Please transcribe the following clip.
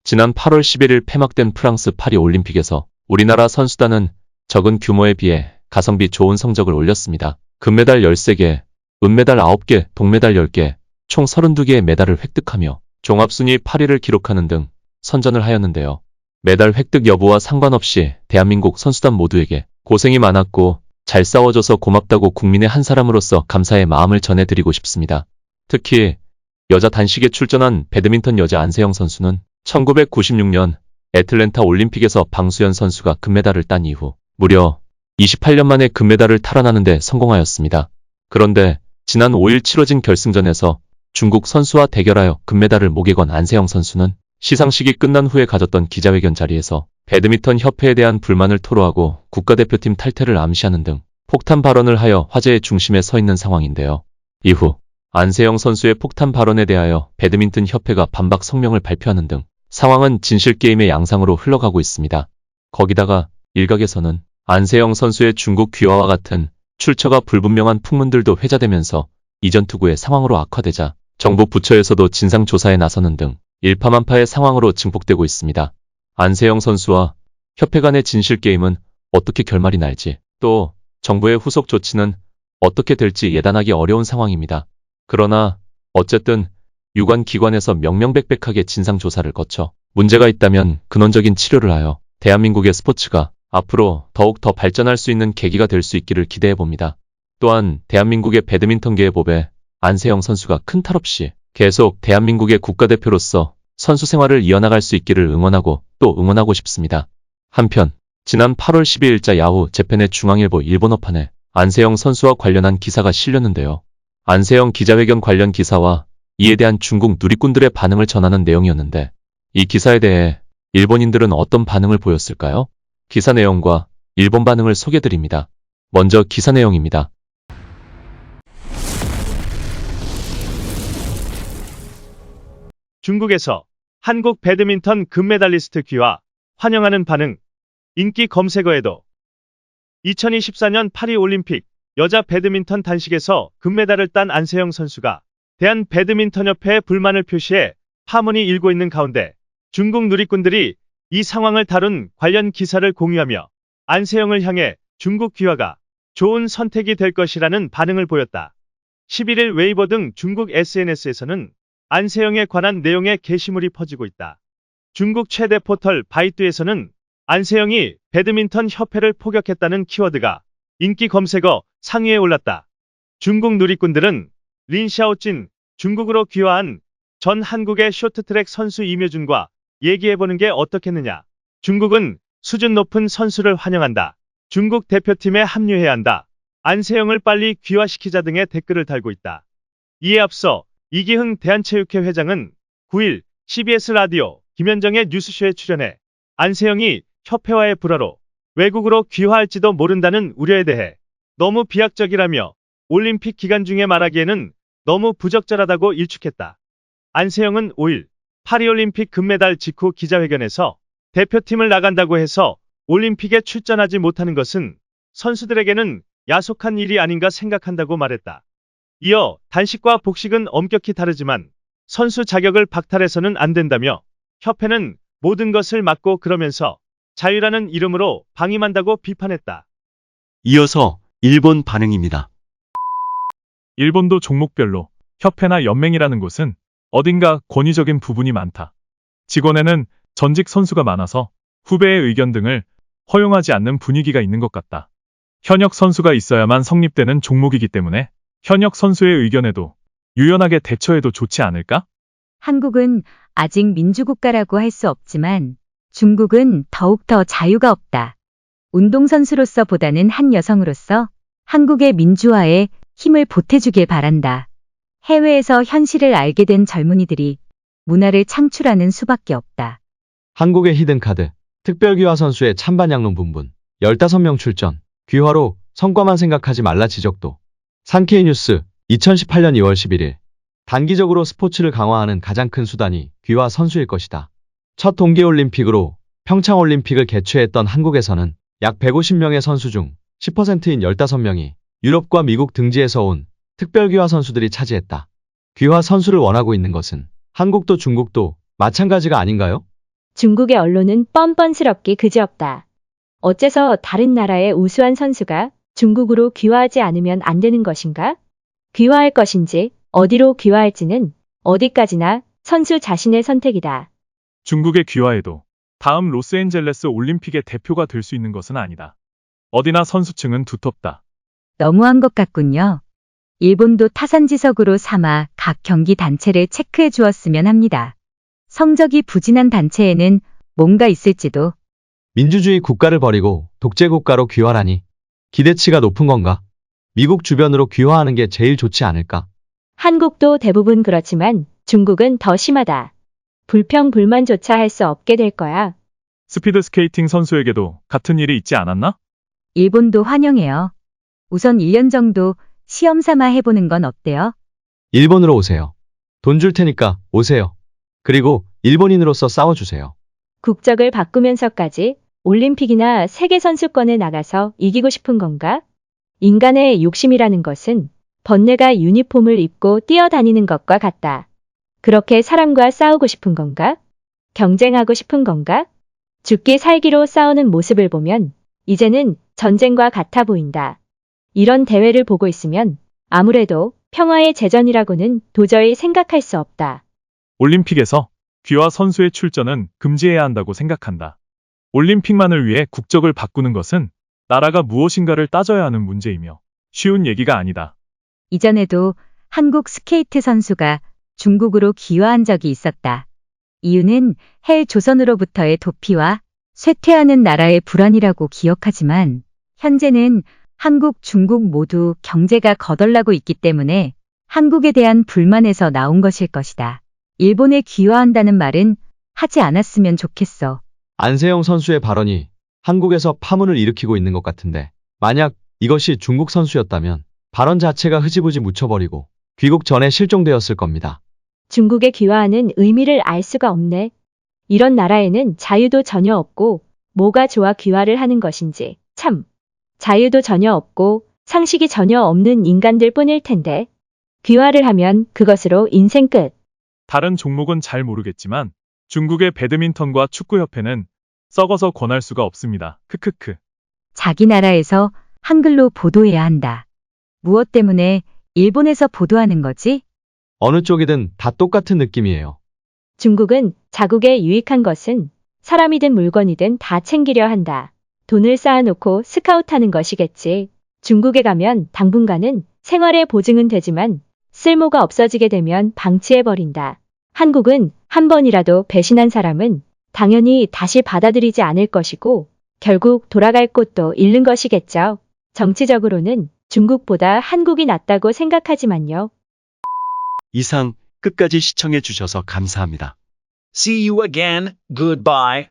지난 8월 11일 폐막된 프랑스 파리 올림픽에서 우리나라 선수단은 적은 규모에 비해 가성비 좋은 성적을 올렸습니다. 금메달 13개, 은메달 9개, 동메달 10개, 총 32개의 메달을 획득하며 종합순위 8위를 기록하는 등 선전을 하였는데요. 메달 획득 여부와 상관없이 대한민국 선수단 모두에게 고생이 많았고 잘 싸워줘서 고맙다고 국민의 한 사람으로서 감사의 마음을 전해드리고 싶습니다. 특히 여자 단식에 출전한 배드민턴 여자 안세영 선수는 1996년 애틀랜타 올림픽에서 방수연 선수가 금메달을 딴 이후 무려 28년 만에 금메달을 탈환하는 데 성공하였습니다. 그런데 지난 5일 치러진 결승전에서 중국 선수와 대결하여 금메달을 목에 건 안세영 선수는 시상식이 끝난 후에 가졌던 기자회견 자리에서 배드민턴 협회에 대한 불만을 토로하고 국가대표팀 탈퇴를 암시하는 등 폭탄 발언을 하여 화제의 중심에 서 있는 상황인데요. 이후 안세영 선수의 폭탄 발언에 대하여 배드민턴 협회가 반박 성명을 발표하는 등 상황은 진실게임의 양상으로 흘러가고 있습니다. 거기다가 일각에서는 안세영 선수의 중국 귀화와 같은 출처가 불분명한 풍문들도 회자되면서 이전 투구의 상황으로 악화되자 정부 부처에서도 진상조사에 나서는 등 일파만파의 상황으로 증폭되고 있습니다. 안세영 선수와 협회 간의 진실게임은 어떻게 결말이 날지, 또 정부의 후속 조치는 어떻게 될지 예단하기 어려운 상황입니다. 그러나 어쨌든 유관 기관에서 명명백백하게 진상조사를 거쳐 문제가 있다면 근원적인 치료를 하여 대한민국의 스포츠가 앞으로 더욱 더 발전할 수 있는 계기가 될 수 있기를 기대해봅니다. 또한 대한민국의 배드민턴계의 보배 안세영 선수가 큰 탈 없이 계속 대한민국의 국가대표로서 선수 생활을 이어나갈 수 있기를 응원하고 또 응원하고 싶습니다. 한편 지난 8월 12일자 야후 재팬의 중앙일보 일본어판에 안세영 선수와 관련한 기사가 실렸는데요. 안세영 기자회견 관련 기사와 이에 대한 중국 누리꾼들의 반응을 전하는 내용이었는데 이 기사에 대해 일본인들은 어떤 반응을 보였을까요? 기사 내용과 일본 반응을 소개드립니다. 먼저 기사 내용입니다. 중국에서 한국 배드민턴 금메달리스트 귀화 환영하는 반응. 인기 검색어에도 2024년 파리 올림픽 여자 배드민턴 단식에서 금메달을 딴 안세영 선수가 대한배드민턴협회에 불만을 표시해 파문이 일고 있는 가운데 중국 누리꾼들이 이 상황을 다룬 관련 기사를 공유하며 안세영을 향해 중국 귀화가 좋은 선택이 될 것이라는 반응을 보였다. 11일 웨이보 등 중국 SNS에서는 안세영에 관한 내용의 게시물이 퍼지고 있다. 중국 최대 포털 바이두에서는 안세영이 배드민턴 협회를 포격했다는 키워드가 인기 검색어 상위에 올랐다. 중국 누리꾼들은 린샤오진 중국으로 귀화한 전 한국의 쇼트트랙 선수 임효준과 얘기해보는 게 어떻겠느냐. 중국은 수준 높은 선수를 환영한다. 중국 대표팀에 합류해야 한다. 안세영을 빨리 귀화시키자 등의 댓글을 달고 있다. 이에 앞서 이기흥 대한체육회 회장은 9일 CBS 라디오 김현정의 뉴스쇼에 출연해 안세영이 협회와의 불화로 외국으로 귀화할지도 모른다는 우려에 대해 너무 비약적이라며 올림픽 기간 중에 말하기에는 너무 부적절하다고 일축했다. 안세영은 5일 파리올림픽 금메달 직후 기자회견에서 대표팀을 나간다고 해서 올림픽에 출전하지 못하는 것은 선수들에게는 야속한 일이 아닌가 생각한다고 말했다. 이어 단식과 복식은 엄격히 다르지만 선수 자격을 박탈해서는 안 된다며 협회는 모든 것을 막고 그러면서 자유라는 이름으로 방임한다고 비판했다. 이어서 일본 반응입니다. 일본도 종목별로 협회나 연맹이라는 곳은 어딘가 권위적인 부분이 많다. 직원에는 전직 선수가 많아서 후배의 의견 등을 허용하지 않는 분위기가 있는 것 같다. 현역 선수가 있어야만 성립되는 종목이기 때문에 현역 선수의 의견에도 유연하게 대처해도 좋지 않을까? 한국은 아직 민주국가라고 할 수 없지만 중국은 더욱더 자유가 없다. 운동선수로서 보다는 한 여성으로서 한국의 민주화에 힘을 보태주길 바란다. 해외에서 현실을 알게 된 젊은이들이 문화를 창출하는 수밖에 없다. 한국의 히든카드, 특별귀화 선수의 찬반 양론 분분, 15명 출전, 귀화로 성과만 생각하지 말라 지적도. 산케이뉴스, 2018년 2월 11일. 단기적으로 스포츠를 강화하는 가장 큰 수단이 귀화 선수일 것이다. 첫 동계올림픽으로 평창올림픽을 개최했던 한국에서는 약 150명의 선수 중 10%인 15명이 유럽과 미국 등지에서 온 특별귀화 선수들이 차지했다. 귀화 선수를 원하고 있는 것은 한국도 중국도 마찬가지가 아닌가요? 중국의 언론은 뻔뻔스럽기 그지없다. 어째서 다른 나라의 우수한 선수가 중국으로 귀화하지 않으면 안 되는 것인가? 귀화할 것인지 어디로 귀화할지는 어디까지나 선수 자신의 선택이다. 중국에 귀화해도 다음 로스앤젤레스 올림픽의 대표가 될 수 있는 것은 아니다. 어디나 선수층은 두텁다. 너무한 것 같군요. 일본도 타산지석으로 삼아 각 경기 단체를 체크해 주었으면 합니다. 성적이 부진한 단체에는 뭔가 있을지도. 민주주의 국가를 버리고 독재 국가로 귀화라니. 기대치가 높은 건가? 미국 주변으로 귀화하는 게 제일 좋지 않을까? 한국도 대부분 그렇지만 중국은 더 심하다. 불평 불만조차 할 수 없게 될 거야. 스피드 스케이팅 선수에게도 같은 일이 있지 않았나? 일본도 환영해요. 우선 1년 정도 시험 삼아 해보는 건 어때요? 일본으로 오세요. 돈 줄 테니까 오세요. 그리고 일본인으로서 싸워주세요. 국적을 바꾸면서까지 올림픽이나 세계선수권에 나가서 이기고 싶은 건가? 인간의 욕심이라는 것은 번뇌가 유니폼을 입고 뛰어다니는 것과 같다. 그렇게 사람과 싸우고 싶은 건가? 경쟁하고 싶은 건가? 죽기 살기로 싸우는 모습을 보면 이제는 전쟁과 같아 보인다. 이런 대회를 보고 있으면 아무래도 평화의 제전이라고는 도저히 생각할 수 없다. 올림픽에서 귀화 선수의 출전은 금지해야 한다고 생각한다. 올림픽만을 위해 국적을 바꾸는 것은 나라가 무엇인가를 따져야 하는 문제이며 쉬운 얘기가 아니다. 이전에도 한국 스케이트 선수가 중국으로 귀화한 적이 있었다. 이유는 헬 조선으로부터의 도피와 쇠퇴하는 나라의 불안이라고 기억하지만 현재는 한국, 중국 모두 경제가 거덜나고 있기 때문에 한국에 대한 불만에서 나온 것일 것이다. 일본에 귀화한다는 말은 하지 않았으면 좋겠어. 안세영 선수의 발언이 한국에서 파문을 일으키고 있는 것 같은데, 만약 이것이 중국 선수였다면 발언 자체가 흐지부지 묻혀버리고 귀국 전에 실종되었을 겁니다. 중국에 귀화하는 의미를 알 수가 없네. 이런 나라에는 자유도 전혀 없고 뭐가 좋아 귀화를 하는 것인지. 참. 자유도 전혀 없고 상식이 전혀 없는 인간들 뿐일 텐데. 귀화를 하면 그것으로 인생 끝. 다른 종목은 잘 모르겠지만 중국의 배드민턴과 축구협회는 썩어서 권할 수가 없습니다. 크크크. 자기 나라에서 한글로 보도해야 한다. 무엇 때문에 일본에서 보도하는 거지? 어느 쪽이든 다 똑같은 느낌이에요. 중국은 자국에 유익한 것은 사람이든 물건이든 다 챙기려 한다. 돈을 쌓아놓고 스카웃하는 것이겠지. 중국에 가면 당분간은 생활의 보증은 되지만 쓸모가 없어지게 되면 방치해버린다. 한국은 한 번이라도 배신한 사람은 당연히 다시 받아들이지 않을 것이고 결국 돌아갈 곳도 잃는 것이겠죠. 정치적으로는 중국보다 한국이 낫다고 생각하지만요. 이상 끝까지 시청해 주셔서 감사합니다. See you again. Goodbye.